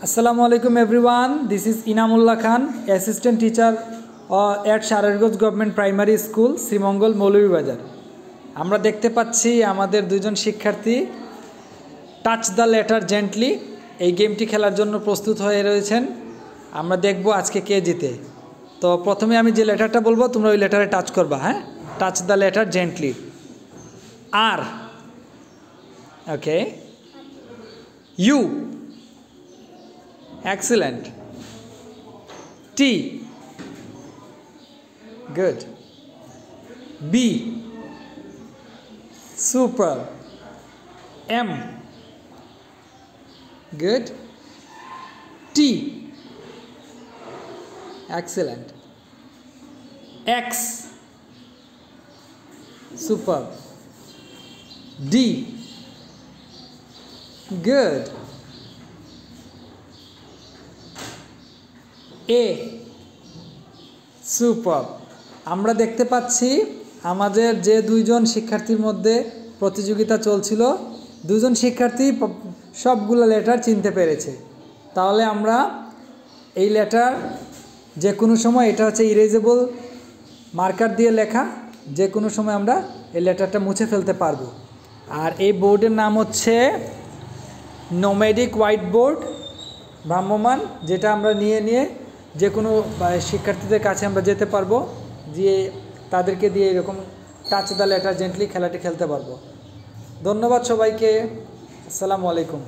Assalamualaikum everyone. This is Inamullah Khan, Assistant Teacher at Sharargoj Government Primary School, Srimongol Moulibazar. আমরা দেখতে পাচ্ছি আমাদের দুইজন শিক্ষার্থী টাচ দ্য লেটার জেন্টলি এই গেমটি খেলার জন্য প্রস্তুত হয়ে রয়েছেন। আমরা দেখব আজকে কে জিতে। তো প্রথমে আমি যে লেটারটা বলবো তোমরা ওই লেটারে টাচ করবা, হ্যাঁ? Touch the letter gently. আর, okay, you, excellent. T, good. B, super. M, good. T, excellent. X, super. D, good. A, super. আমরা দেখতে পাচ্ছি আমাদের যে দুইজন শিক্ষার্থীর মধ্যে প্রতিযোগিতা চলছিল, দুজন শিক্ষার্থী সবগুলো লেটার চিনতে পেরেছে। তাহলে আমরা এই লেটার যে কোনো সময়, এটা হচ্ছে ইরেজেবল মার্কার দিয়ে লেখা, যে কোনো সময় আমরা এই লেটারটা মুছে ফেলতে পারবো। আর এই বোর্ডের নাম হচ্ছে নোম্যাডিক হোয়াইট বোর্ড, ভ্রাম্যমান, যেটা আমরা নিয়ে যে কোনো শিক্ষার্থীদের কাছে আমরা যেতে পারবো, দিয়ে তাদেরকে দিয়ে এরকম টাচ দ্য লেটার জেন্টলি খেলাটি খেলতে পারবো। ধন্যবাদ সবাইকে। আসসালামু আলাইকুম।